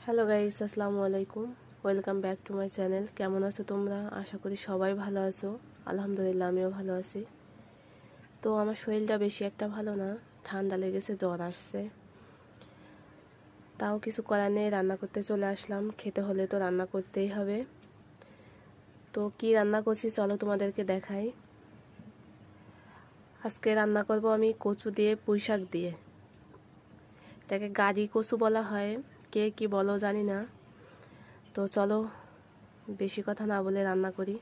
Hello guys, আসসালামু আলাইকুম। Welcome back to my channel. কেমন আছো তোমরা? আশা করি সবাই ভালো আছো। আলহামদুলিল্লাহ, আমিও ভালো আছি। তো আমার শরীরটা বেশি একটা ভালো না, ঠান্ডা লেগেছে, জ্বর আসছে। তাও কিছু করার নেই, রান্না করতে চলে আসলাম। খেতে হলে তো রান্না করতেই হবে। তো কি রান্না করছি চলো তোমাদেরকে দেখাই। আজকে রান্না করব আমি কচু দিয়ে, পুঁই শাক দিয়ে। এটাকে গাড়ি কচু বলা হয়, কে কি বলো জানি না। তো চলো বেশি কথা না বলে রান্না করি।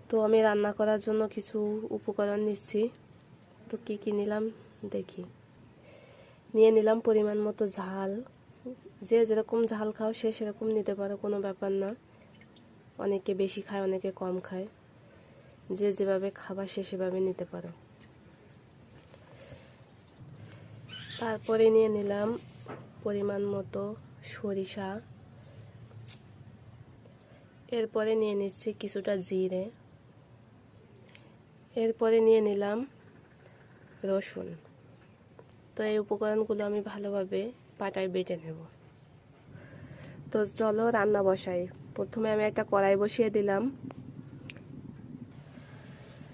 তো আমি রান্না করার জন্য কিছু উপকরণ নিচ্ছি। তো কি কি নিলাম দেখি। নিয়ে নিলাম পরিমাণ মতো ঝাল। যে যেরকম ঝাল খাও সে সেরকম নিতে পারো, কোনো ব্যাপার না। অনেকে বেশি খায়, অনেকে কম খায়। যে যেভাবে খাবার সে সেভাবে নিতে পারো। তারপরে নিয়ে নিলাম পরিমাণ মতো সরিষা। এরপরে নিয়ে নিচ্ছি কিছুটা জিরে। এরপরে নিয়ে নিলাম রসুন। তো এই উপকরণগুলো আমি ভালোভাবে পাটায় বেটে নেব। তো চলো রান্না বসাই। প্রথমে আমি একটা কড়াই বসিয়ে দিলাম।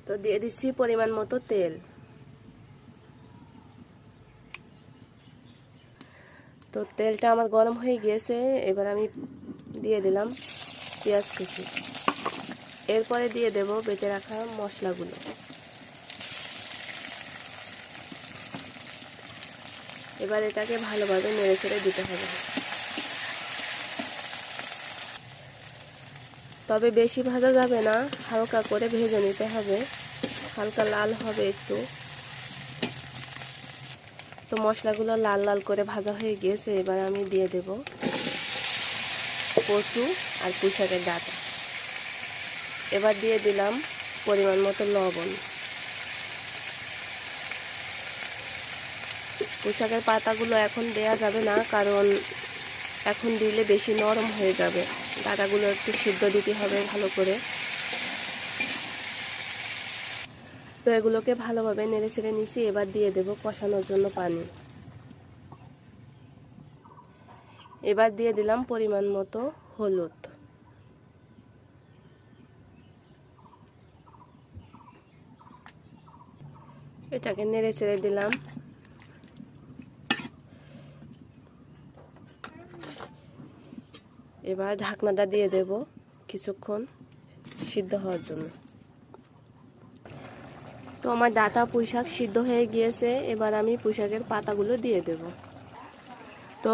তো দিয়ে দিচ্ছি পরিমাণ মতো তেল। তো তেলটা আমার গরম হয়ে গিয়েছে, এবার আমি দিয়ে দিলাম পেঁয়াজ কুচি। এরপরে দিয়ে দেব বেটে রাখা মশলাগুলো। এবার এটাকে ভালোভাবে নেড়ে চেড়ে দিতে হবে। তবে বেশি ভাজা যাবে না, হালকা করে ভেজে নিতে হবে, হালকা লাল হবে একটু। তো মশলাগুলো লাল লাল করে ভাজা হয়ে গিয়েছে, এবার আমি দিয়ে দেব কচু আর পুঁই শাকের ডাঁটা। এবার দিয়ে দিলাম পরিমাণ মতো লবণ। পুঁই শাকের পাতাগুলো এখন দেয়া যাবে না, কারণ এখন দিলে বেশি নরম হয়ে যাবে। ডাঁটাগুলো একটু সিদ্ধ দিতে হবে ভালো করে। তো এগুলোকে ভালোভাবে নেড়ে ছেড়ে নিচ্ছি। এবার দিয়ে দেব কষানোর জন্য পানি। এবার দিয়ে দিলাম পরিমাণ মতো হলুদ। এটাকে নেড়ে ছেড়ে দিলাম। এবার ঢাকনাটা দিয়ে দেব কিছুক্ষণ সিদ্ধ হওয়ার জন্য। তো আমার ডাঁটা পুঁই শাক সিদ্ধ হয়ে গিয়েছে, এবার আমি পুঁই শাকের পাতাগুলো দিয়ে দেব। তো